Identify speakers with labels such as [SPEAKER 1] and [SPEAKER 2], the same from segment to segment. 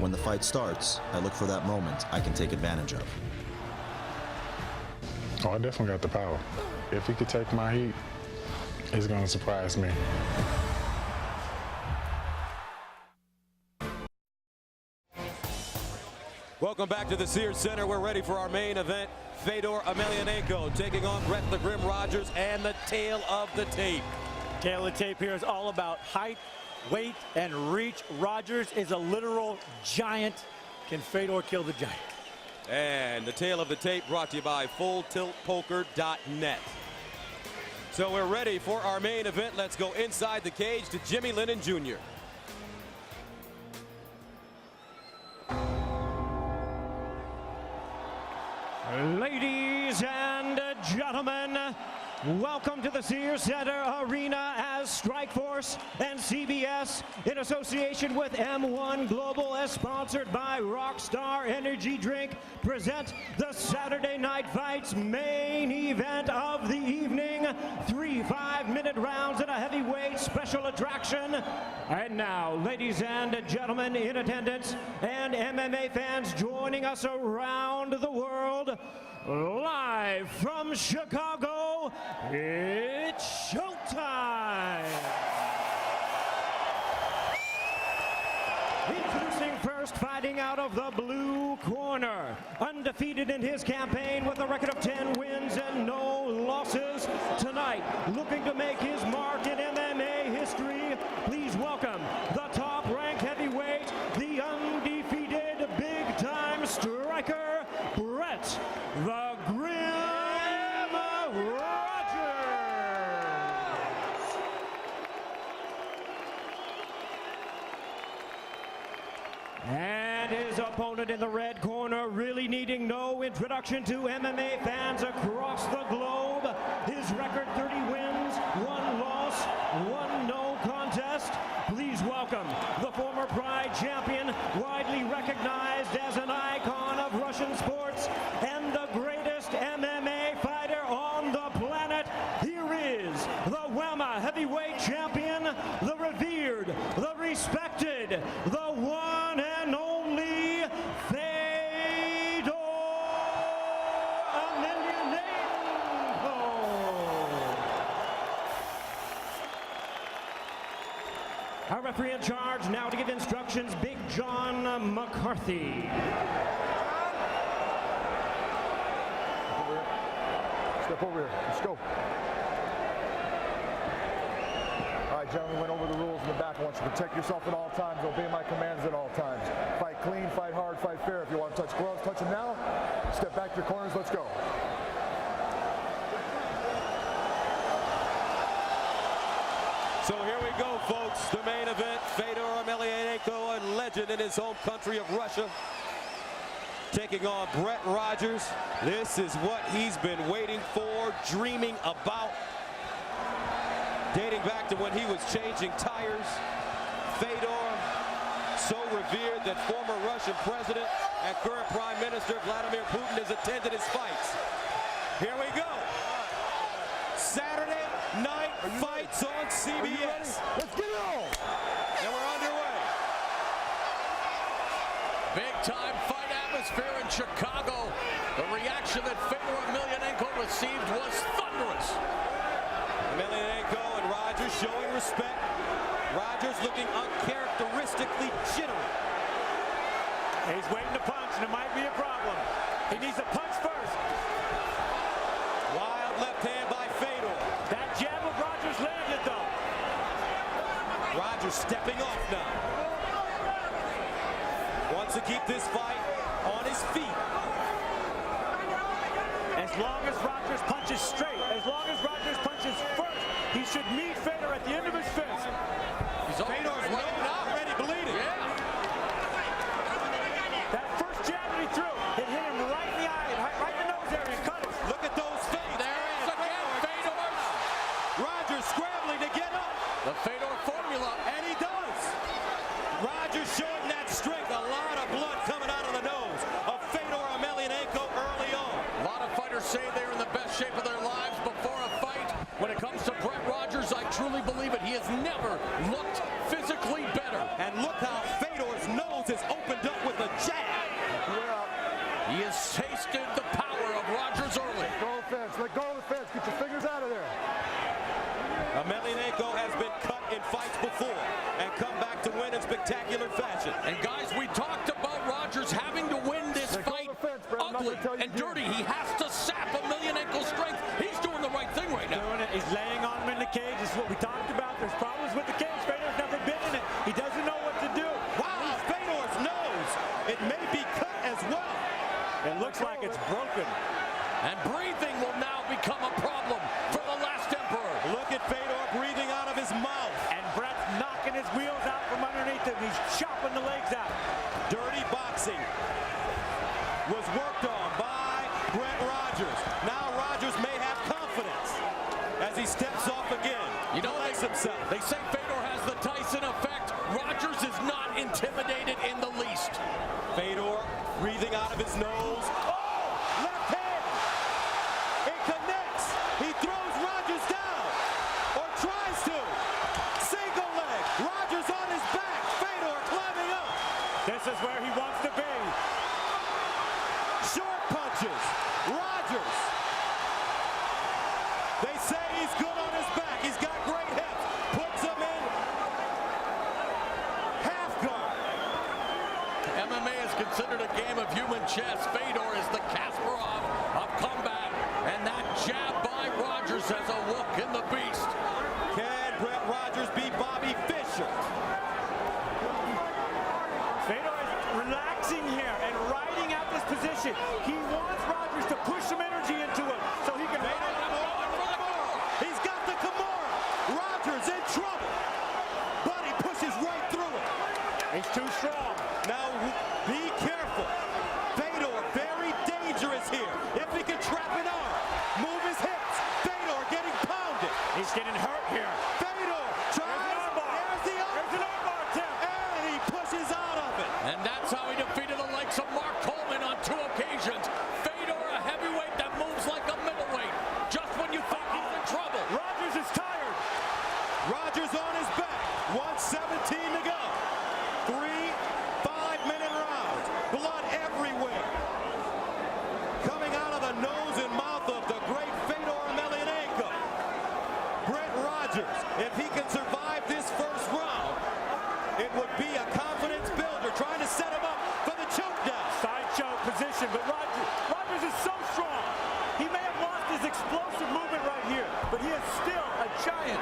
[SPEAKER 1] when the fight starts, I look for that moment I can take advantage of.
[SPEAKER 2] Oh, I definitely got the power. If he could take my heat, it's going to surprise me.
[SPEAKER 3] Welcome back to the Sears Center. We're ready for our main event. Fedor Emelianenko taking on Brettt the Grim Roджерс, and the tail of the tape.
[SPEAKER 4] Tail of the tape here is all about height, weight, and reach. Roджерс is a literal giant. Can Fedor kill the giant?
[SPEAKER 3] And the tail of the tape brought to you by FullTiltPoker.net. So we're ready for our main event. Let's go inside the cage to Jimmy Lennon Jr.
[SPEAKER 5] Ladies and gentlemen, welcome to the Sears Center Arena as Strikeforce and CBS in association with M1 Global, as sponsored by Rockstar Energy Drink, present the Saturday Night Fights main event of the evening. 3 5-minute rounds in a heavyweight special attraction. And now, ladies and gentlemen in attendance and MMA fans joining us around the world, live from Chicago, it's showtime! Introducing first, fighting out of the blue corner, undefeated in his campaign with a record of 10 wins and no losses. Tonight, looking to make his mark in MMA history, please welcome the top-ranked heavyweight, the undefeated big-time striker, Brettt the Grim Roджерс. And his opponent in the red corner, really needing no introduction to MMA fans across the globe. His record, 30 wins, 1 loss, 1 no contest. Please welcome the former Pride champion, widely recognized as an icon of Russian sports and the greatest MMA fighter on the planet. Here is the WEMA heavyweight champion, the revered, the respected, the one and only Fedor Emelianenko. Our referee in charge now to give instructions, Big John McCarthy.
[SPEAKER 6] Step over here. Let's go. All right, gentlemen, went over the rules in the back. I want you to protect yourself at all times. Obey my commands at all times. Fight clean, fight hard, fight fair. If you want to touch gloves, touch them now. Step back to your corners. Let's go.
[SPEAKER 3] So here we go, folks. The main event, Fedor Emelianenko, a legend in his home country of Russia, taking on Brettt Roджерс. This is what he's been waiting for, dreaming about, dating back to when he was changing tires. Fedor, so revered that former Russian president and current Prime Minister Vladimir Putin has attended his fights. Here we go. Saturday Night Fights on CBS.
[SPEAKER 6] Let's get it on.
[SPEAKER 3] And we're underway.
[SPEAKER 7] Big time fight atmosphere in Chicago. The reaction that Fedor Emelianenko received was thunderous.
[SPEAKER 3] Emelianenko and Roджерс showing respect. Roджерс looking uncharacteristically jittery.
[SPEAKER 4] He's waiting to punch, and it might be a problem. He needs to punch first.
[SPEAKER 3] Wild left hand by Fedor.
[SPEAKER 4] That jab of Roджерс landed, though.
[SPEAKER 3] Roджerс stepping off now. Wants to keep this fight on his feet.
[SPEAKER 4] As long as Roджers punches straight, as long as Roджers punches first, he should meet Fedor at the end of his fist.
[SPEAKER 3] Fedor's already bleeding.
[SPEAKER 7] Yeah.
[SPEAKER 4] That first jab that he threw, it hit him right in the eye, right in the nose area, cut it.
[SPEAKER 3] Look at those feints.
[SPEAKER 7] There it is again, Fedor.
[SPEAKER 3] Roджерс scrambling to get up.
[SPEAKER 7] The Fedor formula.
[SPEAKER 3] And he does. Roджers showing that strength. A lot of blood coming out of the nose of Fedor Emelianenko early on.
[SPEAKER 7] A lot of fighters say they're in the best shape of their lives before a fight. When it comes to Brettt Roджerс, I truly believe it. He has never looked physically better.
[SPEAKER 3] And look how Fedor's nose has opened up spectacular fashion.
[SPEAKER 7] And guys, we talked about Roджers having to win this fight ugly and dirty. He has to sap Emelianenko's strength. He's doing the right thing right now.
[SPEAKER 4] He's laying on him in the cage. This is what we talked about. There's problems with the cage. Fedor's never been in it. He doesn't know what to do.
[SPEAKER 3] Wow, Fedor's nose. It may be cut as well.
[SPEAKER 4] It looks like it's broken.
[SPEAKER 7] And breathing will now become a problem for the last Emperor.
[SPEAKER 3] Look at Fedor breathing out of his mouth.
[SPEAKER 4] And Brett's knocking his wheels out from underneath him. He's chopping the legs out.
[SPEAKER 3] Dirty boxing was worked on by Brettt Roджers. Now Roджers may have confidence as he steps off again.
[SPEAKER 7] You know, they say Fedor has the Tyson effect. Roджers is not intimidated in the least.
[SPEAKER 3] Fedor breathing out of his nose. Oh, left hand. It connects. He throws Roджers down, or tries to. Single leg. Roджers on his back. Fedor climbing up.
[SPEAKER 4] This is where he wants to be.
[SPEAKER 3] Short punches. Roджers. They say he's good on his back. He's got great hips. Puts him in half guard.
[SPEAKER 7] MMA is considered a game of human chess. Fedor is the Kasparov of combat. And that jab by Roджers has a look in the beast.
[SPEAKER 3] Can Brettt Roджers beat Bobby Fischer?
[SPEAKER 4] Fedor is relaxing here and riding out this position. He wants Roджers to push some energy into him so he can ride out.
[SPEAKER 3] He's got the Kimura. Roджers in trouble. But he pushes right through it.
[SPEAKER 4] He's too strong.
[SPEAKER 3] Now, be careful. Fedor, very dangerous here. If he can trap an arm, move his hips. Fedor getting pounded.
[SPEAKER 4] He's getting hurt here.
[SPEAKER 3] Fedor tries. There's the arm.
[SPEAKER 4] There's an armbar tip.
[SPEAKER 3] And he pushes out of it.
[SPEAKER 7] And that's how he defeated the likes of Mark Coleman on 2 occasions. Fedor, a heavyweight that moves like a middleweight. Just when you think he's in trouble.
[SPEAKER 4] Roджers is tired.
[SPEAKER 3] Roджers on his back. 1:17 to go. 3 5-minute rounds. Blood everywhere. Coming out of the nose and mouth of the great Fedor Emelianenko. Brettt Roджers, if he can survive this first round, it would be a confidence builder trying to set him up for the choke down.
[SPEAKER 4] Side choke position, but Roджers is so strong. He may have lost his explosive movement right here, but he is still a giant.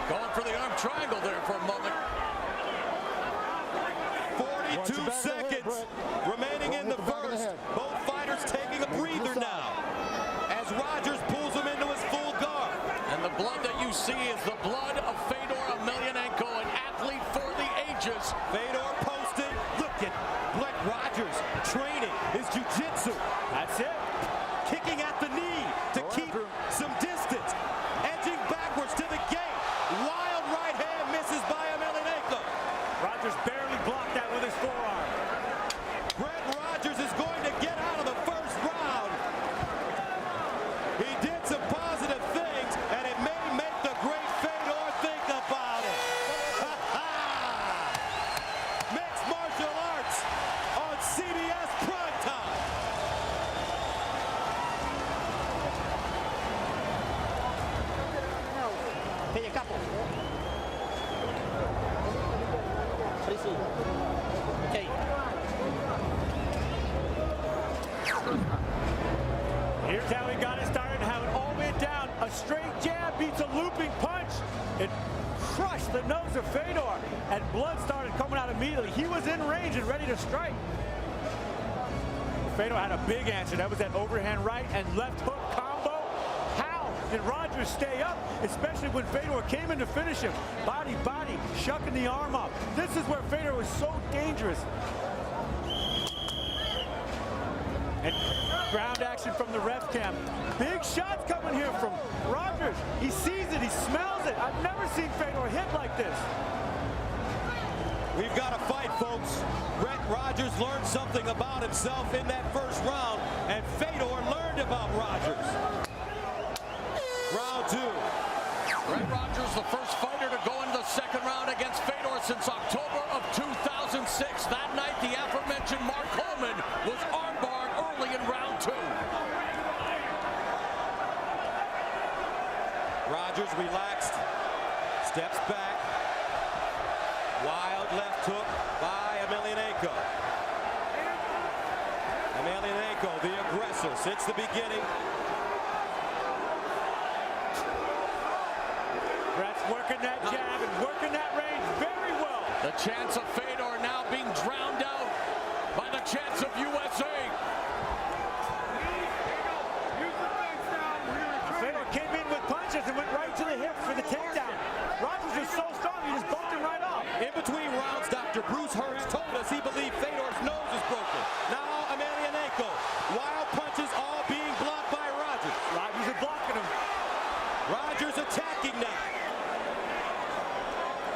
[SPEAKER 7] Going for the arm triangle there for a moment.
[SPEAKER 3] 42 seconds remaining in the first. Both fighters taking a breather now as Roджers pulls him into his full guard.
[SPEAKER 7] And the blood that you see is the blood of Fedor Emelianenko, an athlete for the ages.
[SPEAKER 3] Fedor posted. Look at Brettt Roджers training his jiu-jitsu.
[SPEAKER 4] That's it.
[SPEAKER 3] Kicking at the knee to keep some distance. Edging backwards to the gate. Wild right hand misses by Emelianenko.
[SPEAKER 4] Roджers barely blocked that with his forearm.
[SPEAKER 3] Brettt Roджers is going to get out of the first round. He did some positive things, and it may make the great Fedor think about it. Mixed martial arts on CBS Primetime.
[SPEAKER 8] Pay a couple. Okay.
[SPEAKER 4] Here's how he got it started, how it all went down. A straight jab beats a looping punch. It crushed the nose of Fedor, and blood started coming out immediately. He was in range and ready to strike. Fedor had a big answer. That was that overhand right and left hook combo. How did Roджers stay up, especially when Fedor came in to finish him? Body, shucking the arm up. This is where Fedor was so dangerous. And ground action from the ref cam. Big shots coming here from Roджers. He sees it, he smells it. I've never seen Fedor hit like this.
[SPEAKER 3] We've got to fight, folks. Brettt Roджers learned something about himself in that first round, and Fedor learned about Roджers. Round 2.
[SPEAKER 7] Brettt Roджers, the first fighter to go into the second round against Fedor since October of 2006. That night, the aforementioned Mark Coleman was armbarred early in round 2.
[SPEAKER 3] Roджers relaxed, steps back. Wild left hook by Emelianenko. Emelianenko, the aggressor since the beginning.
[SPEAKER 4] Brett's working that jab and working that range very well.
[SPEAKER 7] The chance of Fedor now being drowned out by the chance of USA.
[SPEAKER 4] Fedor came in with punches and went right to the hips for the takedown. Rogers is so strong, he just bumped him right off.
[SPEAKER 3] In between rounds, Dr. Bruce Hurts told us he believed Fedor's nose is broken. Now Emelianenko, wild punches all being blocked by Rogers.
[SPEAKER 4] Rogers is blocking him.
[SPEAKER 3] Rogers attacking now.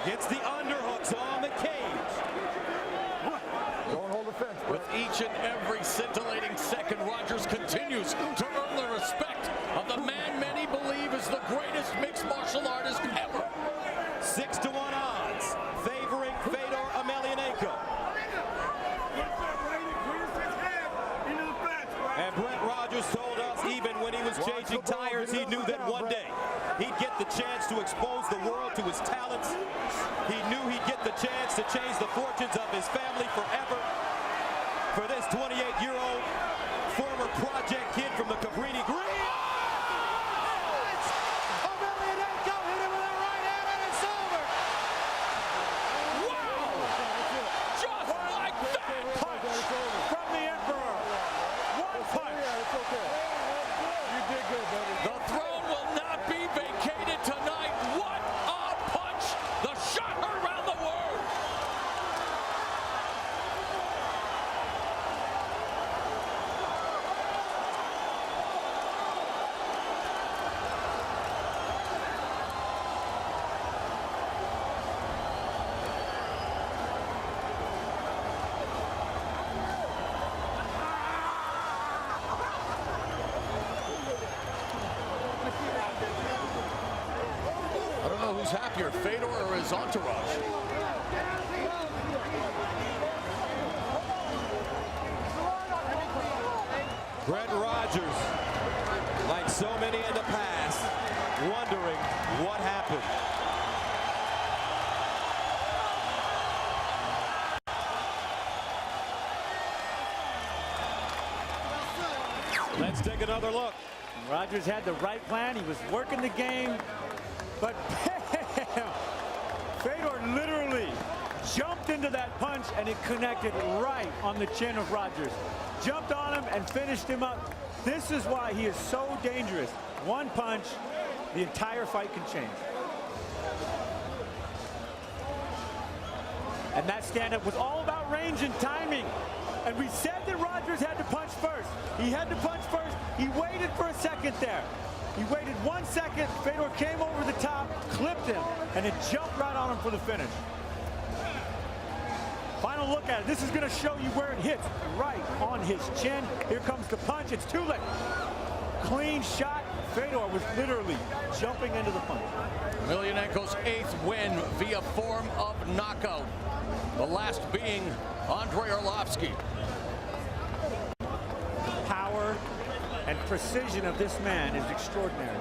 [SPEAKER 3] Gets the underhooks on the cage.
[SPEAKER 6] Don't hold the fence.
[SPEAKER 7] With each and every scintillating second, Rogers continues to earn the respect of the man many believe is the greatest mixed martial artist ever.
[SPEAKER 3] 6-1 odds favoring Fedor Emelianenko. And Brettt Roджерс told us even when he was changing tires, he knew that one day he'd get the chance to expose the world to his talents. He knew he'd get the chance to change the fortunes of his family forever. For this 28-year-old former project kid from the Cabrini Green. Emelianenko hit him with a right hand and it's over.
[SPEAKER 7] Wow! Just like that!
[SPEAKER 4] Punch from the Emperor. One punch.
[SPEAKER 6] It's okay. You did good, buddy.
[SPEAKER 7] The throne will not be vacated tonight. What a punch! The shot heard around the world. I don't know who's happier, Fedor or his entourage.
[SPEAKER 3] Brettt Roджерс, like so many in the past, wondering what happened. Let's take another look.
[SPEAKER 4] Rogers had the right plan. He was working the game. But bam! Fedor literally jumped into that punch and it connected right on the chin of Rogers. Jumped on him and finished him up. This is why he is so dangerous. One punch, the entire fight can change. And that stand-up was all about range and timing. And we said that Rogers had to punch first. He had to punch first. He waited for a second there. He waited 1 second. Fedor came over the top, clipped him, and it jumped right on him for the finish. Final look at it. This is going to show you where it hits, right on his chin. Here comes the punch. It's too late. Clean shot. Fedor was literally jumping into the punch.
[SPEAKER 7] Emelianenko's 8th win via form of knockout. The last being Andrei Arlovsky.
[SPEAKER 4] Power and precision of this man is extraordinary.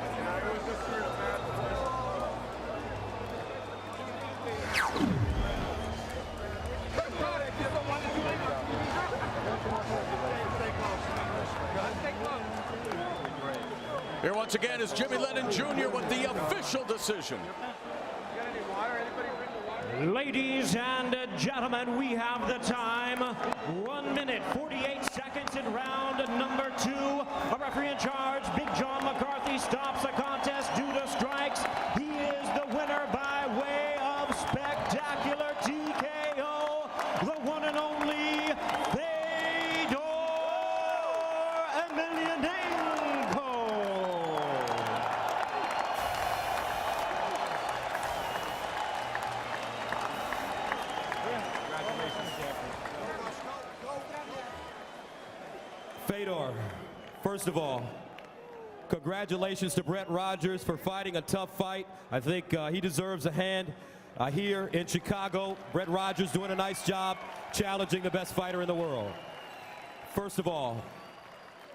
[SPEAKER 7] Here once again is Jimmy Lennon Jr. with the official decision.
[SPEAKER 5] Ladies and gentlemen, we have the time. 1 minute, 48 seconds in round number 2. A referee in charge, Big John McCarthy, stops the contest due to strikes. He is the winner by way of spectacular TKO, the one and only Fedor Emelianenko.
[SPEAKER 3] Fedor, first of all, congratulations to Brettt Roджерс for fighting a tough fight. I think he deserves a hand here in Chicago. Brettt Roджерс doing a nice job challenging the best fighter in the world. First of all,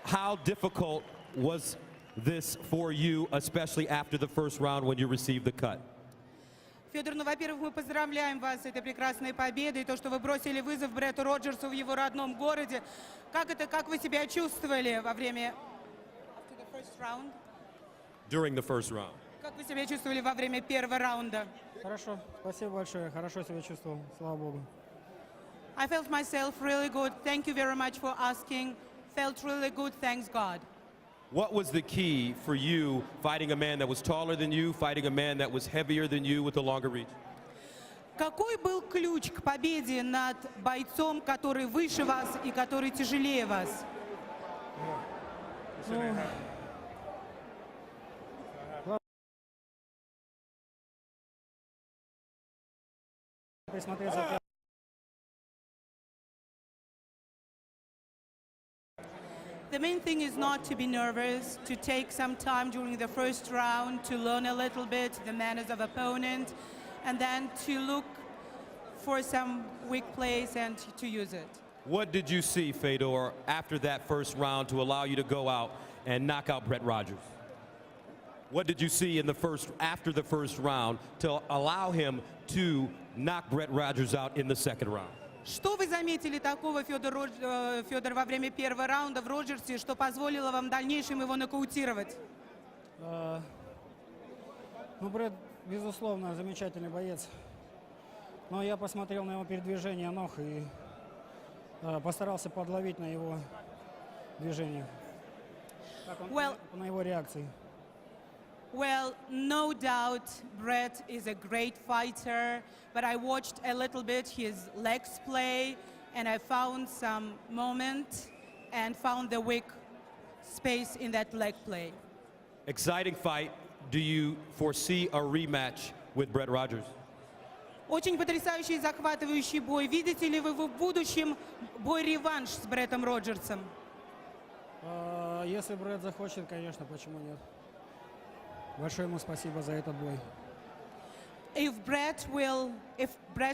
[SPEAKER 3] how difficult was this for you, especially after the first round when you received the cut?
[SPEAKER 9] Федор, ну, во-первых, мы поздравляем вас с этой прекрасной победой, то, что вы бросили вызов Бретту Роджерсу в его родном городе. Как вы себя чувствовали во время...
[SPEAKER 3] During the first round.
[SPEAKER 9] Как вы себя чувствовали во время первого раунда?
[SPEAKER 10] Хорошо, спасибо большое, хорошо себя чувствовал, слава богу.
[SPEAKER 9] I felt myself really good. Thank you very much for asking. Felt really good, thanks God.
[SPEAKER 3] What was the key for you fighting a man that was taller than you, fighting a man that was heavier than you with a longer reach?
[SPEAKER 9] Какой был ключ к победе над бойцом, который выше вас и который тяжелее вас?
[SPEAKER 10] Присмотреться.
[SPEAKER 9] The main thing is not to be nervous, to take some time during the first round to learn a little bit the manners of opponent, and then to look for some weak place and to use it.
[SPEAKER 3] What did you see, Fedor, after that first round to allow you to go out and knock out Brettt Roджерс? What did you see in after the first round to allow him to knock Brettt Roджерс out in the second round?
[SPEAKER 9] Что вы заметили такого, Федор, во время первого раунда в Роджерсе, что позволило вам в дальнейшем его нокаутировать?
[SPEAKER 10] Ну, Бретт, безусловно, замечательный боец. Но я посмотрел на его передвижение ног и постарался подловить на его движение. На его реакции.
[SPEAKER 9] Well, no doubt Brett is a great fighter, but I watched a little bit his legs play, and I found some moment and found the weak space in that leg play.
[SPEAKER 3] Exciting fight. Do you foresee a rematch with Brettt Roджерс?
[SPEAKER 9] Очень потрясающий и захватывающий бой. Видите ли вы в будущем бой-реванш с Бреттом Роджерсом?
[SPEAKER 10] Если Бретт захочет, конечно, почему нет? Большое ему спасибо за этот бой.
[SPEAKER 9] If Brett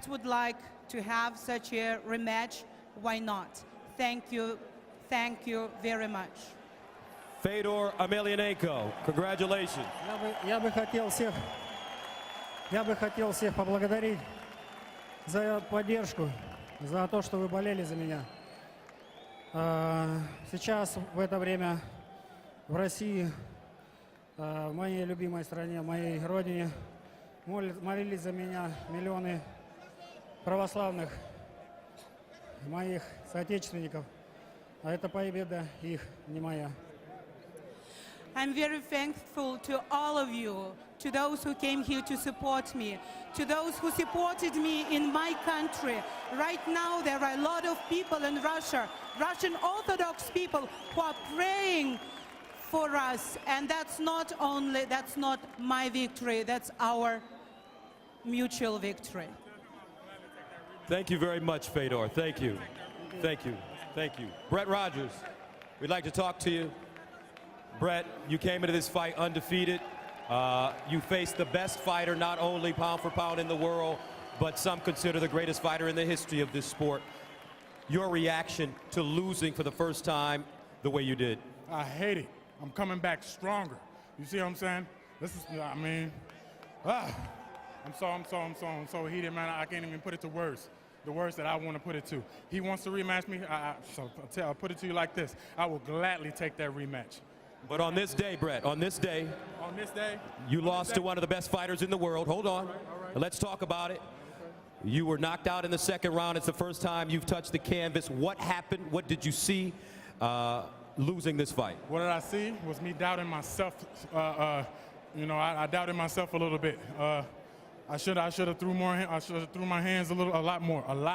[SPEAKER 9] would like to have such a rematch, why not? Thank you very much.
[SPEAKER 3] Fedor Emelianenko, congratulations.
[SPEAKER 10] Я бы хотел всех поблагодарить за поддержку, за то, что вы болели за меня. Сейчас в это время в России, в моей любимой стране, в моей родине, молились за меня миллионы православных, моих соотечественников. А это победа их, не моя.
[SPEAKER 9] I'm very thankful to all of you, to those who came here to support me, to those who supported me in my country. Right now there are a lot of people in Russia, Russian Orthodox people who are praying for us, and that's not my victory, that's our mutual victory.
[SPEAKER 3] Thank you very much, Fedor. Thank you. Thank you. Thank you. Brettt Roджерс, we'd like to talk to you. Brett, you came into this fight undefeated. You faced the best fighter, not only pound for pound in the world, but some consider the greatest fighter in the history of this sport. Your reaction to losing for the first time the way you did?
[SPEAKER 2] I hate it. I'm coming back stronger. You see what I'm saying? This is, I mean, I'm so heated, man. I can't even put it to words. The words that I want to put it to. He wants to rematch me. I'll put it to you like this. I will gladly take that rematch.
[SPEAKER 3] But on this day, Brett, on this day, you lost to one of the best fighters in the world. Hold on.
[SPEAKER 2] All right.
[SPEAKER 3] Let's talk about it. You were knocked out in the second round. It's the first time you've touched the canvas. What happened? What did you see losing this fight?
[SPEAKER 2] What did I see was me doubting myself. I doubted myself a little bit. I should have threw my hands a lot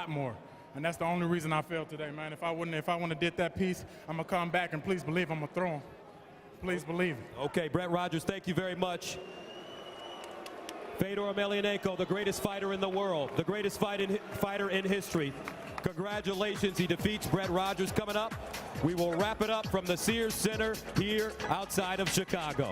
[SPEAKER 2] more. And that's the only reason I failed today, man. If I wouldn't have did that piece, I'm gonna come back and please believe I'm gonna throw him. Please believe it.
[SPEAKER 3] Okay, Brettt Roджерс, thank you very much. Fedor Emelianenko, the greatest fighter in the world, the greatest fighter in history. Congratulations, he defeats Brettt Roджers. Coming up, we will wrap it up from the Sears Center here outside of Chicago.